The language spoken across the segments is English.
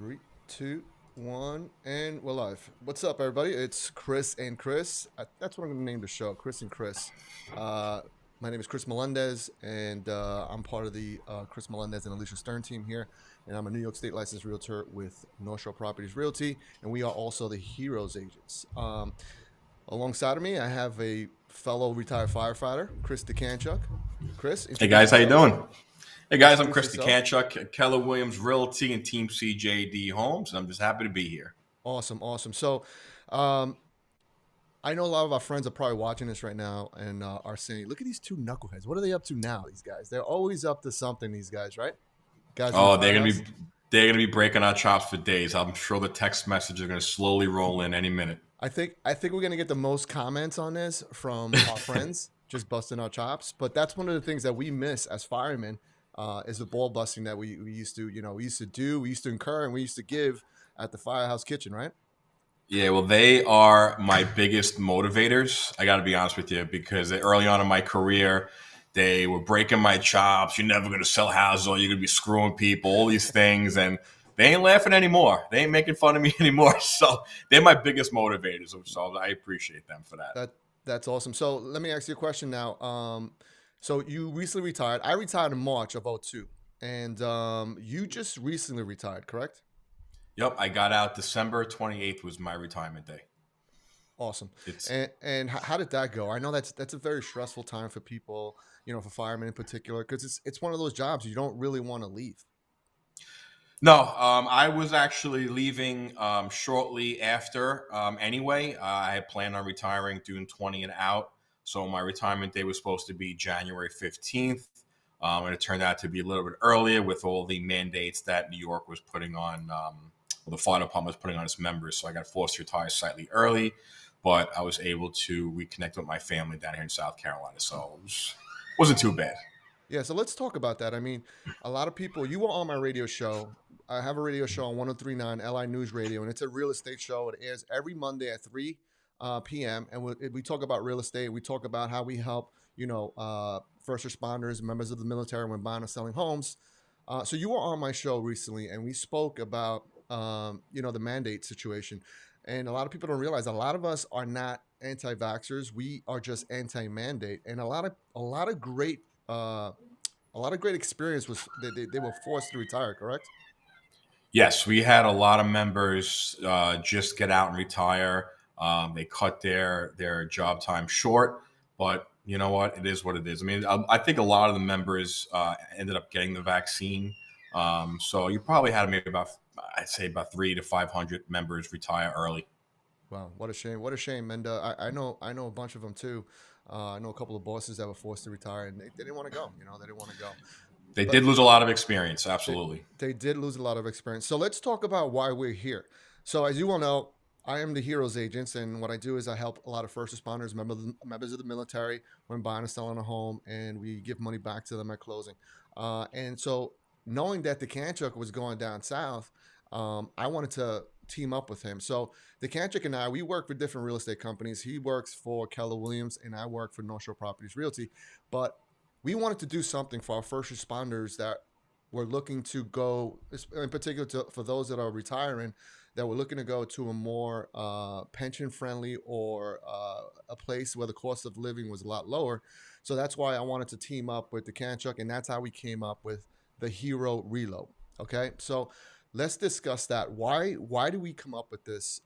Three, two, one, and we're live. What's up, everybody? It's Chris and Chris. That's what I'm going to name the show, Chris and Chris. Uh, my name is Chris Melendez, and I'm part of the Chris Melendez and Alicia Stern team here. And I'm a New York State licensed realtor with North Shore Properties Realty, and we are also the Heroes Agents. Alongside of me, I have a fellow retired firefighter, Chris DeCanchuk. Chris, Hey introduce guys, how you yourself. doing? Hey guys, I'm Introduce Chris yourself. DeCanchuk, Keller Williams Realty and Team CJD Homes, and I'm just happy to be here. Awesome, awesome. So, um, I know a lot of our friends are probably watching this right now and are saying, "Look at these two knuckleheads. What are they up to now? These guys. They're always up to something. These guys, right? Guys in the Oh, they're gonna firehouse." be they're gonna be breaking our chops for days. I'm sure the text messages are gonna slowly roll in any minute. I think we're gonna get the most comments on this from our friends, just busting our chops. But that's one of the things that we miss as firemen is the ball busting that we used to, we used to do, we used to incur, and we used to give at the firehouse kitchen, right? Yeah, well, they are my biggest motivators. I got to be honest with you because early on in my career, they were breaking my chops. You're never going to sell houses, or you're going to be screwing people. All these things, and they ain't laughing anymore. They ain't making fun of me anymore. So they're my biggest motivators. So I appreciate them for that. That's awesome. So let me ask you a question now. So you recently retired. I retired in March of '02, and you just recently retired, correct? Yep, I got out December 28th was my retirement day. Awesome. It's And how did that go? I know that's a very stressful time for people, for firemen in particular, because it's one of those jobs you don't really want to leave. No, I was actually leaving shortly after. Anyway, I had planned on retiring June 20 and out. So my retirement day was supposed to be January 15th. And it turned out to be a little bit earlier with all the mandates that New York was putting on, well, the fire department was putting on its members. So I got forced to retire slightly early, but I was able to reconnect with my family down here in South Carolina. So wasn't too bad. Yeah, so let's talk about that. I mean, a lot of people, you were on my radio show. I have a radio show on 1039 LI News Radio, and it's a real estate show. It airs every Monday at 3 p.m. And we talk about real estate. We talk about how we help, first responders, members of the military when buying or selling homes. So you were on my show recently, and we spoke about, the mandate situation. And a lot of people don't realize a lot of us are not anti-vaxxers. We are just anti-mandate. And a lot of great uh, a lot of great experience was they were forced to retire, correct? Yes, we had a lot of members just get out and retire. They cut their job time short, but you know what? It is what it is. I mean, I think a lot of the members ended up getting the vaccine. So you probably had maybe about, I'd say about 300 to 500 members retire early. Wow, what a shame! What a shame! And I know a bunch of them too. I know a couple of bosses that were forced to retire, and they didn't want to go. They didn't want to go. They But did lose a lot of experience, they absolutely. they did lose a lot of experience. So let's talk about why we're here. So as you all know, I am the Heroes Agents, and what I do is I help a lot of first responders, members of the military, when buying and selling a home, and we give money back to them at closing. And so, knowing that the Kanchuk was going down south, I wanted to team up with him. So the Kanchuk and I, we work for different real estate companies. He works for Keller Williams, and I work for North Shore Properties Realty. But we wanted to do something for our first responders that were looking to go, in particular for those that are retiring, that were looking to go to a more pension friendly or a place where the cost of living was a lot lower. So that's why I wanted to team up with the Kanchuk, and that's how we came up with the Hero Reload. Okay, so let's discuss that. Why do we come up with this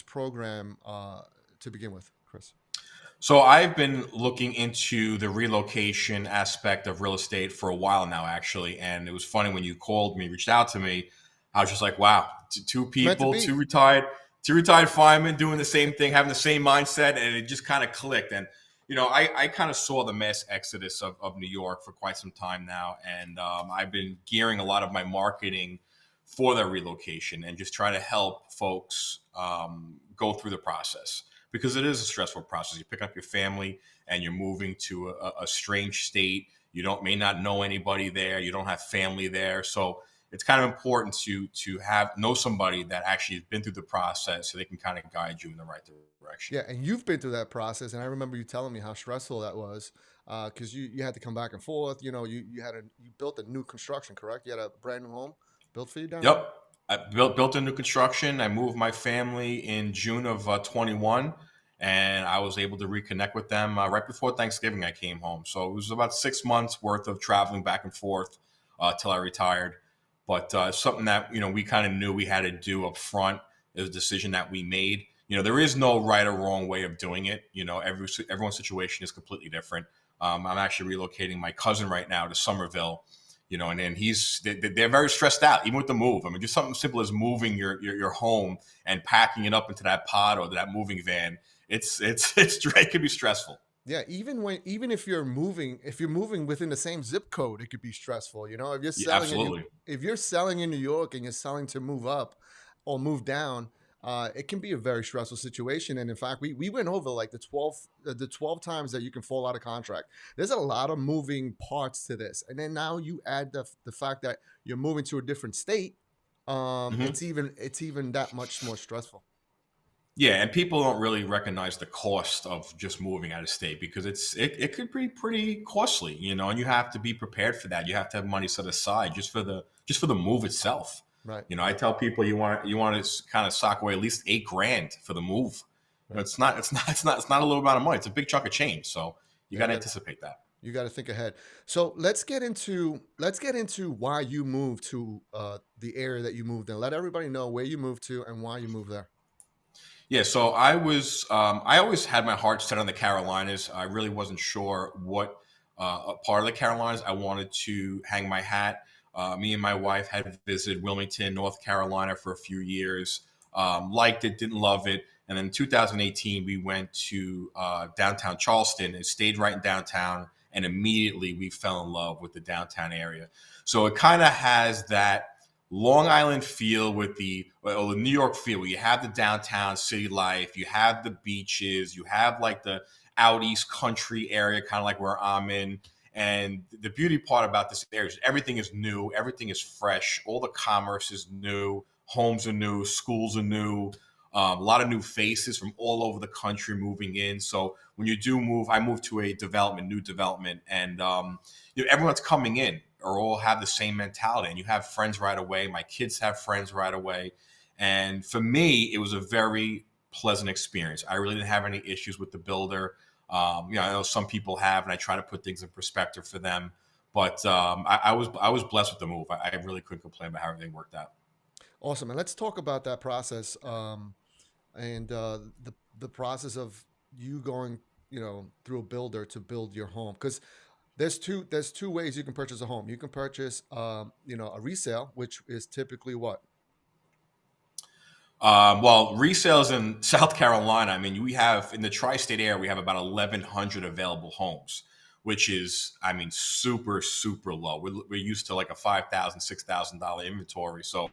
program to begin with, Chris? So I've been looking into the relocation aspect of real estate for a while now, actually. And it was funny when you called me, reached out to me. I was just like, wow, two It's meant to people, be. two retired firemen doing the same thing, having the same mindset, and it just kind of clicked. And I kind of saw the mass exodus of New York for quite some time now, and I've been gearing a lot of my marketing for their relocation and just trying to help folks go through the process because it is a stressful process. You pick up your family and you're moving to a strange state. You don't may not know anybody there. You don't have family there, so it's kind of important to have know somebody that actually has been through the process so they can kind of guide you in the right direction. Yeah, and you've been through that process, and I remember you telling me how stressful that was, because you had to come back and forth. You built a new construction, correct? You had a brand new home built for you down there. Yep. I built a new construction. I moved my family in June of 21, and I was able to reconnect with them right before Thanksgiving. I came home, so it was about 6 months worth of traveling back and forth till I retired. But something that we kind of knew we had to do up front. It was a decision that we made. There is no right or wrong way of doing it. Everyone's situation is completely different. I'm actually relocating my cousin right now to Somerville, and they're very stressed out, even with the move. I mean, just something simple as moving your home and packing it up into that pod or that moving van. It can be stressful. Yeah, even if you're moving within the same zip code, it could be stressful. Yeah, absolutely. If you're selling in New York and you're selling to move up or move down, it can be a very stressful situation. And in fact, we went over like the 12 times that you can fall out of contract. There's a lot of moving parts to this, and then now you add the fact that you're moving to a different state. Hmm. It's even that much more stressful. Yeah, and people don't really recognize the cost of just moving out of state because it could be pretty costly, and you have to be prepared for that. You have to have money set aside just for the move itself. Right. I tell people you want to kind of sock away at least 8 grand for the move. Right. It's not a little amount of money. It's a big chunk of change. So you Yeah. got to anticipate that. You got to think ahead. So let's get into why you moved to the area that you moved in. Let everybody know where you moved to and why you moved there. Yeah, so I always had my heart set on the Carolinas. I really wasn't sure what part of the Carolinas I wanted to hang my hat. Me and my wife had visited Wilmington, North Carolina for a few years. Liked it, didn't love it. And then in 2018, we went to downtown Charleston and stayed right in downtown. And immediately we fell in love with the downtown area. So it kind of has that Long Island feel with the New York feel, where you have the downtown city life, you have the beaches, you have like the out east country area, kind of like where I'm in. And the beauty part about this area is everything is new, everything is fresh, all the commerce is new, homes are new, schools are new, a lot of new faces from all over the country moving in. So when you do move, I moved to a new development, and everyone's coming in or all have the same mentality, and you have friends right away. My kids have friends right away, and for me, it was a very pleasant experience. I really didn't have any issues with the builder. I know some people have, and I try to put things in perspective for them. But I was blessed with the move. I really couldn't complain about how everything worked out. Awesome. And let's talk about that process, and the process of you going, through a builder to build your home. Because there's two ways you can purchase a home. You can purchase, a resale, which is typically what? Well, resales in South Carolina, I mean, we have in the tri-state area, we have about 1,100 available homes, which is, I mean, super, super low. We're used to like a $5,000, $6,000 inventory. So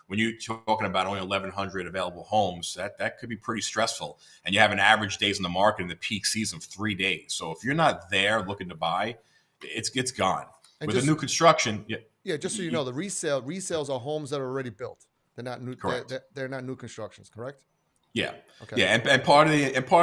when you're talking about only 1,100 available homes, that could be pretty stressful. And you have an average days in the market in the peak season of 3 days. So if you're not there looking to buy, it's gone. And With a just new construction, yeah, Yeah, just so you know, the resales are homes that are already built. They're not new. They're, correct. they're, they're not new constructions, correct? Yeah, Okay. yeah, and part of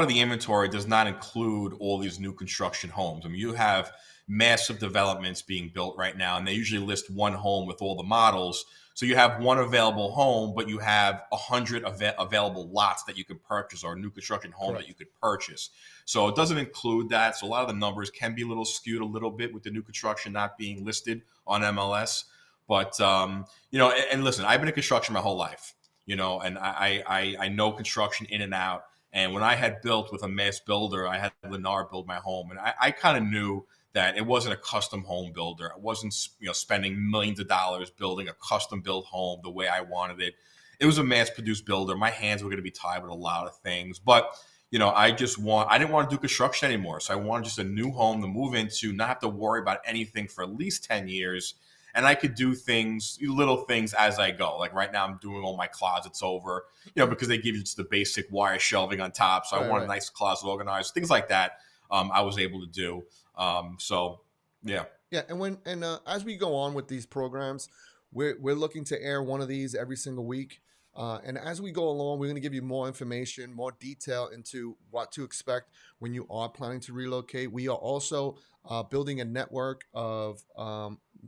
the inventory does not include all these new construction homes. I mean, you have massive developments being built right now, and they usually list one home with all the models. So you have one available home, but you have 100 available lots that you can purchase, or a new construction home that you Correct. could purchase. So it doesn't include that. So a lot of the numbers can be a little skewed a little bit with the new construction not being listed on MLS. But and listen, I've been in construction my whole life, and I know construction in and out. And when I had built with a mass builder, I had Lennar build my home, and I kind of knew that it wasn't a custom home builder. I wasn't spending millions of dollars building a custom built home the way I wanted it. It was a mass produced builder. My hands were going to be tied with a lot of things, but I didn't want to do construction anymore. So I wanted just a new home to move into, not have to worry about anything for at least 10 years, and I could do things, little things as I go. Like right now, I'm doing all my closets over, because they give you just the basic wire shelving on top. So I Right. want a Right. nice closet organized, things like that. I was able to do. So yeah. Yeah. And as we go on with these programs, we're looking to air one of these every single week. And as we go along, we're going to give you more information, more detail into what to expect when you are planning to relocate. We are also building a network of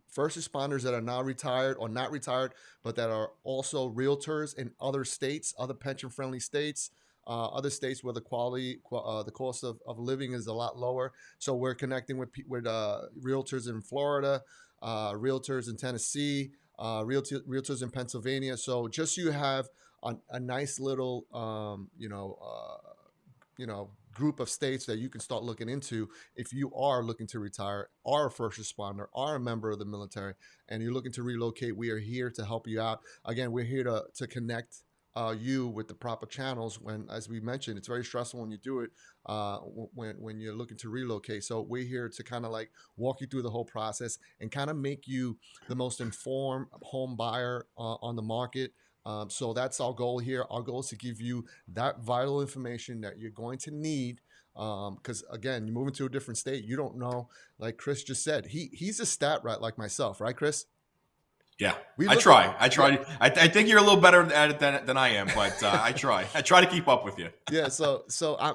first responders that are now retired or not retired, but that are also realtors in other states, other pension friendly states. Other states where the cost of living is a lot lower. So we're connecting with realtors in Florida, realtors in Tennessee, realtors in Pennsylvania. So just you have a nice little, group of states that you can start looking into if you are looking to retire, are a first responder, are a member of the military, and you're looking to relocate. We are here to help you out. Again, we're here to connect you with the proper channels. When, as we mentioned, it's very stressful when you do it, when you're looking to relocate. So we're here to kind of like walk you through the whole process and kind of make you the most informed home buyer on the market. So that's our goal here. Our goal is to give you that vital information that you're going to need. Because again, you're moving to a different state. You don't know, like Chris just said, he's a stat rat like myself, right, Chris? Yeah, We I look at try. I yeah, try. I think you're a little better at it than I am, but I try. I try to keep up with you. yeah. So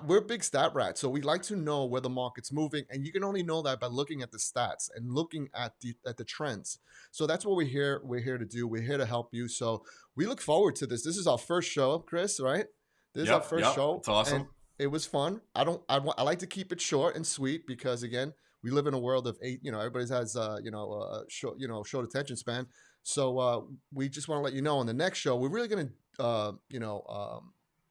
we're big stat rats. So we like to know where the market's moving, and you can only know that by looking at the stats and looking at the trends. So that's what we're here to do. We're here to help you. So we look forward to this. This is our first show, Chris. Right? This is our Yep, first yep. show, It's awesome. and it was fun. I don't. I like to keep it short and sweet because again, we live in a world of eight. Everybody has short attention span. So we just want to let you know on the next show, we're really going to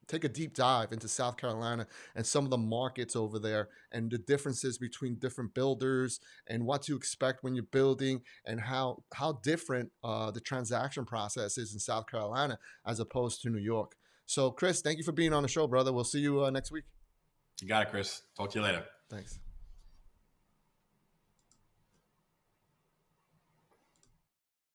take a deep dive into South Carolina and some of the markets over there and the differences between different builders and what to expect when you're building and how different the transaction process is in South Carolina as opposed to New York. So, Chris, thank you for being on the show, brother. We'll see you next week. You got it, Chris. Talk to you later. Thanks.